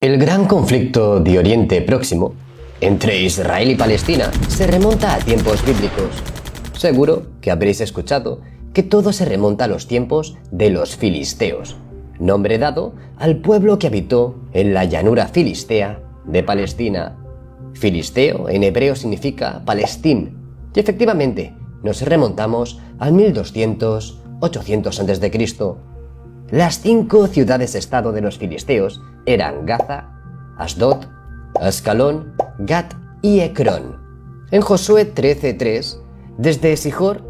El gran conflicto de Oriente Próximo entre Israel y Palestina se remonta a tiempos bíblicos. Seguro que habréis escuchado que todo se remonta a los tiempos de los filisteos, nombre dado al pueblo que habitó en la llanura filistea de Palestina. Filisteo en hebreo significa Palestín, y efectivamente nos remontamos al 1200-800 a.C. Las 5 ciudades-estado de los filisteos eran Gaza, Asdod, Ascalón, Gat y Ecrón. En Josué 13:3, desde Sijor,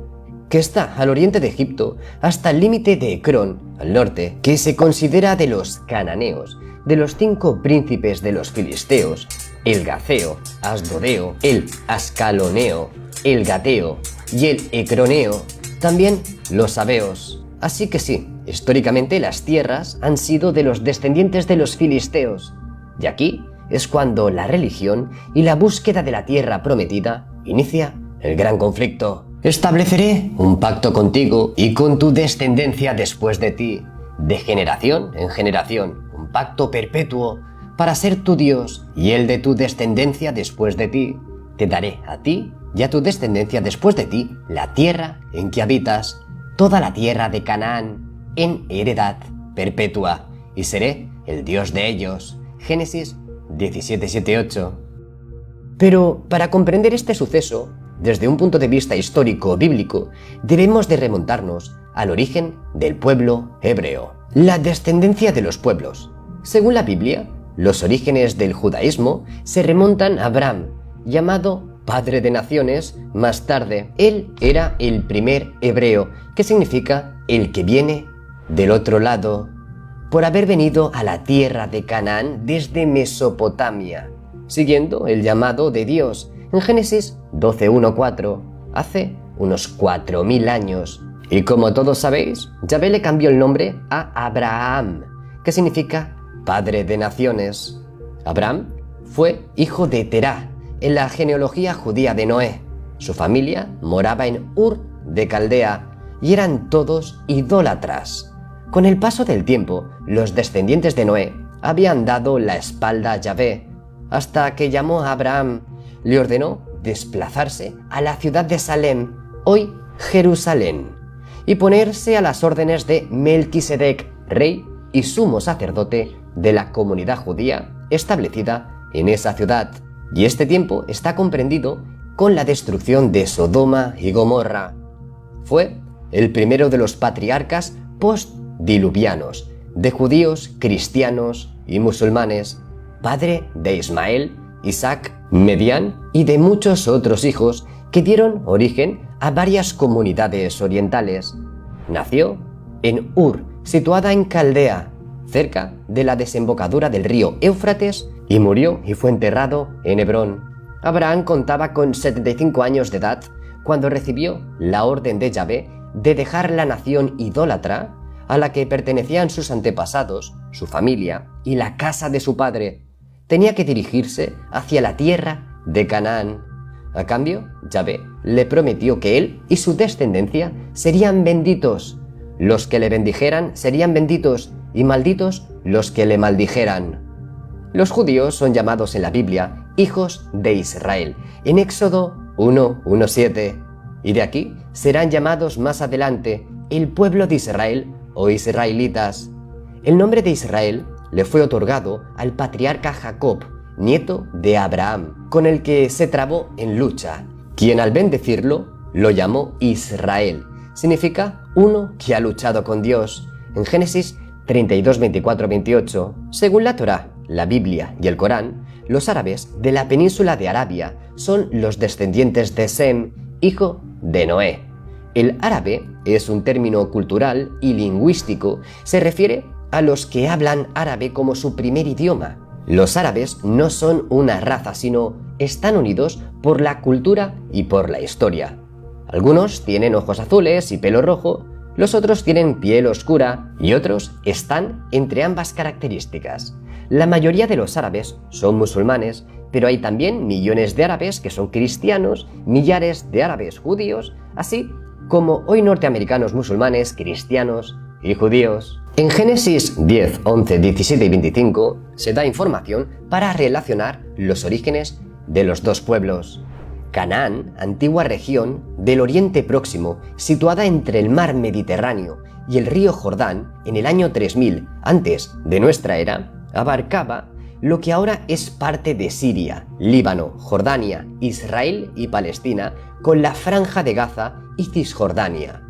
que está al oriente de Egipto, hasta el límite de Ecrón, al norte, que se considera de los cananeos, de los 5 príncipes de los filisteos, el Gaceo, Asdodeo, el Ascaloneo, el Gateo y el Ecroneo, también los sabeos. Así que sí, históricamente las tierras han sido de los descendientes de los filisteos, y aquí es cuando la religión y la búsqueda de la tierra prometida inicia el gran conflicto. Estableceré un pacto contigo y con tu descendencia después de ti, de generación en generación, un pacto perpetuo para ser tu Dios y el de tu descendencia después de ti. Te daré a ti y a tu descendencia después de ti la tierra en que habitas, toda la tierra de Canaán, en heredad perpetua, y seré el Dios de ellos. Génesis 17:7-8. Pero para comprender este suceso, desde un punto de vista histórico bíblico, debemos de remontarnos al origen del pueblo hebreo, la descendencia de los pueblos. Según la Biblia, los orígenes del judaísmo se remontan a Abraham, llamado padre de naciones más tarde. Él era el primer hebreo, que significa el que viene del otro lado, por haber venido a la tierra de Canaán desde Mesopotamia, siguiendo el llamado de Dios en Génesis 12:1-4, hace unos 4000 años. Y como todos sabéis, Yahvé le cambió el nombre a Abraham, que significa padre de naciones. Abraham fue hijo de Terá, en la genealogía judía de Noé. Su familia moraba en Ur de Caldea y eran todos idólatras. Con el paso del tiempo, los descendientes de Noé habían dado la espalda a Yahvé, hasta que llamó a Abraham, le ordenó desplazarse a la ciudad de Salem, hoy Jerusalén, y ponerse a las órdenes de Melquisedec, rey y sumo sacerdote de la comunidad judía establecida en esa ciudad. Y este tiempo está comprendido con la destrucción de Sodoma y Gomorra. Fue el primero de los patriarcas postdiluvianos, de judíos, cristianos y musulmanes, padre de Ismael, Isaac, Medián y de muchos otros hijos que dieron origen a varias comunidades orientales. Nació en Ur, situada en Caldea, cerca de la desembocadura del río Éufrates, y murió y fue enterrado en Hebrón. Abraham contaba con 75 años de edad cuando recibió la orden de Yahvé de dejar la nación idólatra a la que pertenecían sus antepasados, su familia y la casa de su padre. Tenía que dirigirse hacia la tierra de Canaán. A cambio, Yahvé le prometió que él y su descendencia serían benditos. Los que le bendijeran serían benditos y malditos los que le maldijeran. Los judíos son llamados en la Biblia hijos de Israel, en Éxodo 1:1-7, y de aquí serán llamados más adelante el pueblo de Israel o israelitas. El nombre de Israel le fue otorgado al patriarca Jacob, nieto de Abraham, con el que se trabó en lucha, quien al bendecirlo lo llamó Israel. Significa uno que ha luchado con Dios, en Génesis 32:24-28. Según la Torá, la Biblia y el Corán, los árabes de la península de Arabia son los descendientes de Sem, hijo de Noé. El árabe es un término cultural y lingüístico, se refiere a los que hablan árabe como su primer idioma. Los árabes no son una raza, sino están unidos por la cultura y por la historia. Algunos tienen ojos azules y pelo rojo, los otros tienen piel oscura y otros están entre ambas características. La mayoría de los árabes son musulmanes, pero hay también millones de árabes que son cristianos, millares de árabes judíos, así como hoy norteamericanos musulmanes, cristianos y judíos. En Génesis 10, 11, 17 y 25 se da información para relacionar los orígenes de los dos pueblos. Canaán, antigua región del Oriente Próximo, situada entre el mar Mediterráneo y el río Jordán en el año 3000 antes de nuestra era, abarcaba lo que ahora es parte de Siria, Líbano, Jordania, Israel y Palestina, con la Franja de Gaza y Cisjordania,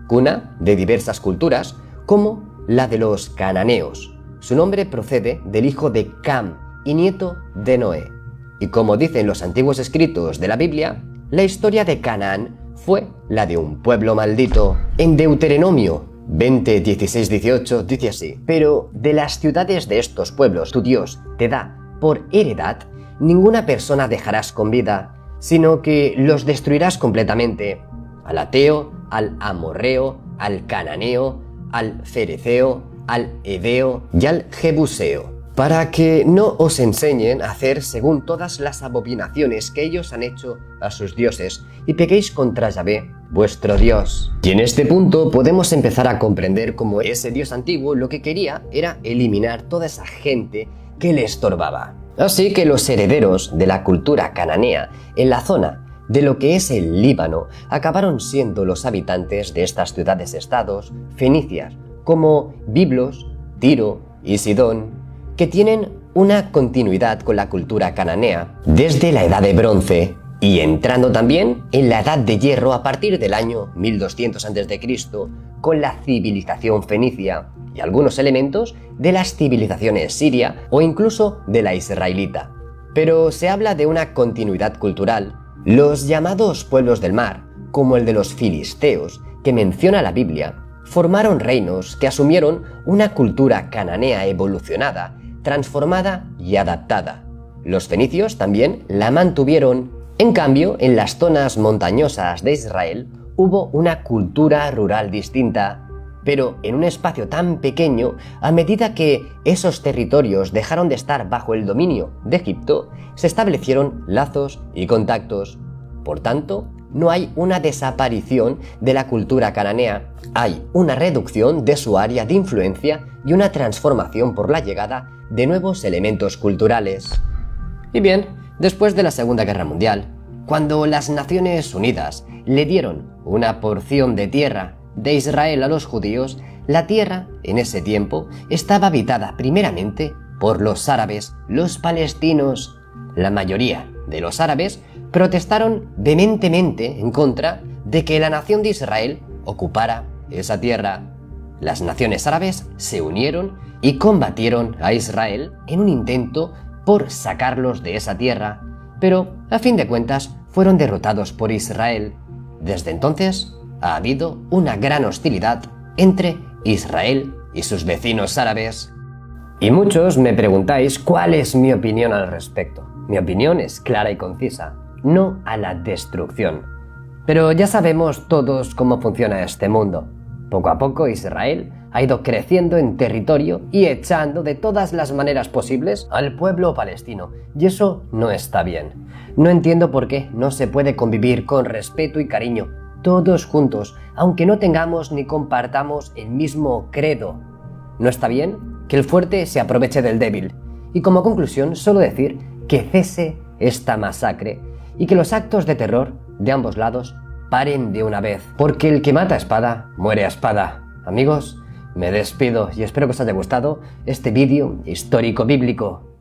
cuna de diversas culturas como la de los cananeos. Su nombre procede del hijo de Cam y nieto de Noé. Y como dicen los antiguos escritos de la Biblia, la historia de Canaán fue la de un pueblo maldito. En Deuteronomio 20, 16, 18 dice así: pero de las ciudades de estos pueblos tu Dios te da por heredad, ninguna persona dejarás con vida, sino que los destruirás completamente: al ateo, al amorreo, al cananeo, al fereceo, al heveo y al jebuseo, para que no os enseñen a hacer según todas las abominaciones que ellos han hecho a sus dioses, y pequéis contra Yahvé, vuestro Dios. Y en este punto podemos empezar a comprender cómo ese Dios antiguo lo que quería era eliminar toda esa gente que le estorbaba. Así que los herederos de la cultura cananea en la zona de lo que es el Líbano acabaron siendo los habitantes de estas ciudades-estados fenicias, como Biblos, Tiro y Sidón, que tienen una continuidad con la cultura cananea desde la Edad de Bronce y entrando también en la Edad de Hierro a partir del año 1200 a.C. con la civilización fenicia y algunos elementos de las civilizaciones siria o incluso de la israelita. Pero se habla de una continuidad cultural. Los llamados pueblos del mar, como el de los filisteos que menciona la Biblia, formaron reinos que asumieron una cultura cananea evolucionada, transformada y adaptada. Los fenicios también la mantuvieron. En cambio, en las zonas montañosas de Israel hubo una cultura rural distinta, pero en un espacio tan pequeño, a medida que esos territorios dejaron de estar bajo el dominio de Egipto, se establecieron lazos y contactos. Por tanto, no hay una desaparición de la cultura cananea, hay una reducción de su área de influencia y una transformación por la llegada de nuevos elementos culturales. Y bien, después de la Segunda Guerra Mundial, cuando las Naciones Unidas le dieron una porción de tierra de Israel a los judíos, la tierra en ese tiempo estaba habitada primeramente por los árabes, los palestinos. La mayoría de los árabes protestaron vehementemente en contra de que la nación de Israel ocupara esa tierra. Las naciones árabes se unieron y combatieron a Israel en un intento por sacarlos de esa tierra, pero a fin de cuentas fueron derrotados por Israel. Desde entonces ha habido una gran hostilidad entre Israel y sus vecinos árabes. Y muchos me preguntáis cuál es mi opinión al respecto. Mi opinión es clara y concisa: no a la destrucción. Pero ya sabemos todos cómo funciona este mundo. Poco a poco Israel ha ido creciendo en territorio y echando de todas las maneras posibles al pueblo palestino, y eso no está bien. No entiendo por qué no se puede convivir con respeto y cariño, todos juntos, aunque no tengamos ni compartamos el mismo credo. No está bien que el fuerte se aproveche del débil. Y como conclusión, solo decir que cese esta masacre y que los actos de terror de ambos lados paren de una vez, porque el que mata a espada, muere a espada. Amigos, me despido y espero que os haya gustado este vídeo histórico bíblico.